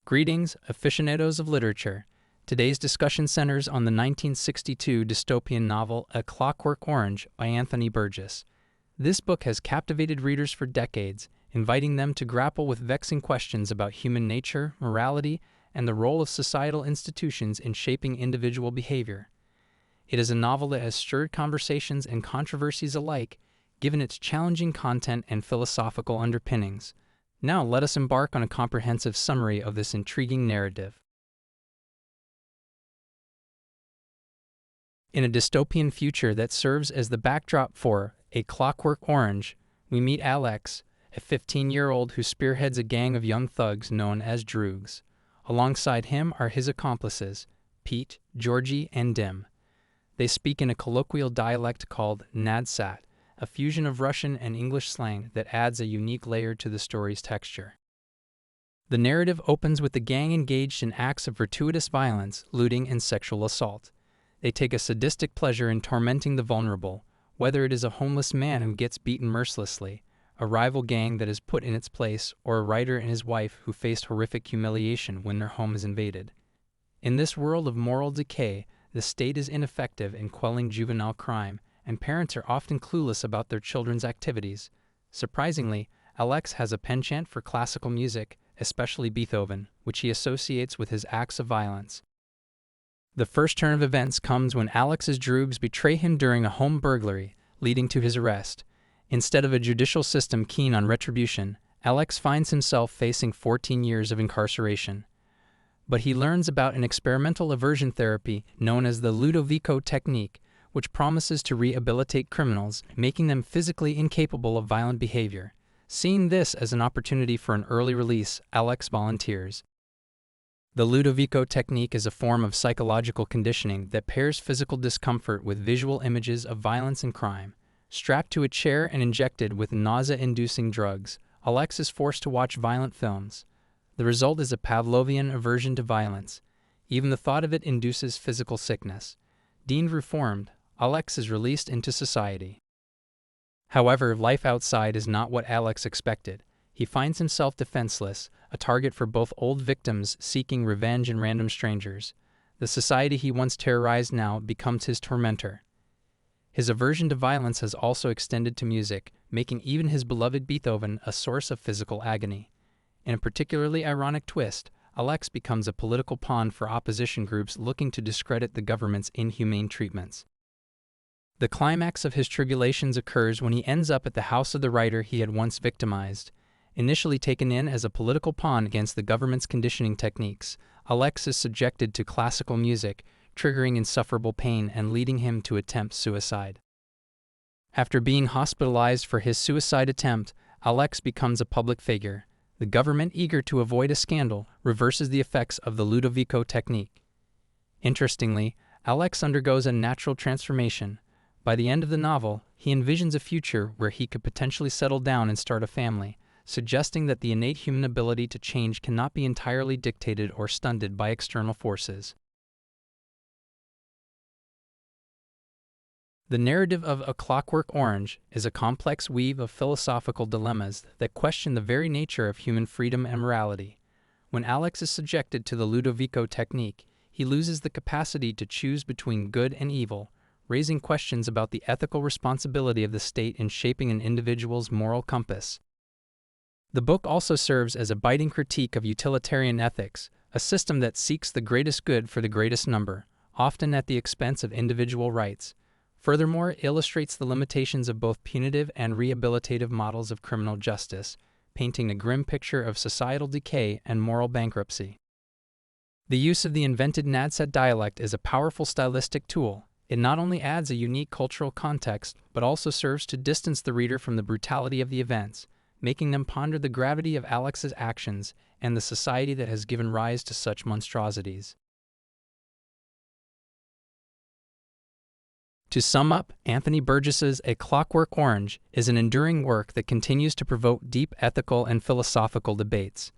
Greetings, aficionados of literature. Today's discussion centers on the 1962 dystopian novel A Clockwork Orange by Anthony Burgess. This book has captivated readers for decades, inviting them to grapple with vexing questions about human nature, morality, and the role of societal institutions in shaping individual behavior. It is a novel that has stirred conversations and controversies alike, given its challenging content and philosophical underpinnings. Now let us embark on a comprehensive summary of this intriguing narrative. In a dystopian future that serves as the backdrop for A Clockwork Orange, we meet Alex, a 15-year-old who spearheads a gang of young thugs known as Droogs. Alongside him are his accomplices, Pete, Georgie, and Dim. They speak in a colloquial dialect called Nadsat, a fusion of Russian and English slang that adds a unique layer to the story's texture. The narrative opens with the gang engaged in acts of gratuitous violence, looting, and sexual assault. They take a sadistic pleasure in tormenting the vulnerable, whether it is a homeless man who gets beaten mercilessly, a rival gang that is put in its place, or a writer and his wife who faced horrific humiliation when their home is invaded. In this world of moral decay, the state is ineffective in quelling juvenile crime, and parents are often clueless about their children's activities. Surprisingly, Alex has a penchant for classical music, especially Beethoven, which he associates with his acts of violence. The first turn of events comes when Alex's Droogs betray him during a home burglary, leading to his arrest. Instead of a judicial system keen on retribution, Alex finds himself facing 14 years of incarceration. But he learns about an experimental aversion therapy known as the Ludovico technique, which promises to rehabilitate criminals, making them physically incapable of violent behavior. Seeing this as an opportunity for an early release, Alex volunteers. The Ludovico technique is a form of psychological conditioning that pairs physical discomfort with visual images of violence and crime. Strapped to a chair and injected with nausea-inducing drugs, Alex is forced to watch violent films. The result is a Pavlovian aversion to violence. Even the thought of it induces physical sickness. Deemed reformed, Alex is released into society. However, life outside is not what Alex expected. He finds himself defenseless, a target for both old victims seeking revenge and random strangers. The society he once terrorized now becomes his tormentor. His aversion to violence has also extended to music, making even his beloved Beethoven a source of physical agony. In a particularly ironic twist, Alex becomes a political pawn for opposition groups looking to discredit the government's inhumane treatments. The climax of his tribulations occurs when he ends up at the house of the writer he had once victimized. Initially taken in as a political pawn against the government's conditioning techniques, Alex is subjected to classical music, triggering insufferable pain and leading him to attempt suicide. After being hospitalized for his suicide attempt, Alex becomes a public figure. The government, eager to avoid a scandal, reverses the effects of the Ludovico technique. Interestingly, Alex undergoes a natural transformation. By the end of the novel, he envisions a future where he could potentially settle down and start a family, suggesting that the innate human ability to change cannot be entirely dictated or stunted by external forces. The narrative of A Clockwork Orange is a complex weave of philosophical dilemmas that question the very nature of human freedom and morality. When Alex is subjected to the Ludovico technique, he loses the capacity to choose between good and evil, raising questions about the ethical responsibility of the state in shaping an individual's moral compass. The book also serves as a biting critique of utilitarian ethics, a system that seeks the greatest good for the greatest number, often at the expense of individual rights. Furthermore, it illustrates the limitations of both punitive and rehabilitative models of criminal justice, painting a grim picture of societal decay and moral bankruptcy. The use of the invented Nadsat dialect is a powerful stylistic tool. It not only adds a unique cultural context, but also serves to distance the reader from the brutality of the events, making them ponder the gravity of Alex's actions and the society that has given rise to such monstrosities. To sum up, Anthony Burgess's A Clockwork Orange is an enduring work that continues to provoke deep ethical and philosophical debates.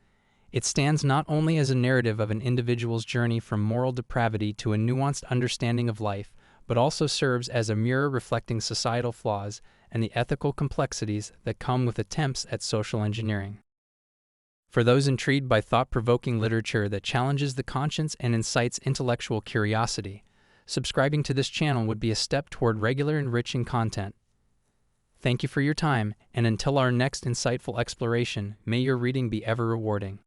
It stands not only as a narrative of an individual's journey from moral depravity to a nuanced understanding of life, but also serves as a mirror reflecting societal flaws and the ethical complexities that come with attempts at social engineering. For those intrigued by thought-provoking literature that challenges the conscience and incites intellectual curiosity, subscribing to this channel would be a step toward regular enriching content. Thank you for your time, and until our next insightful exploration, may your reading be ever rewarding.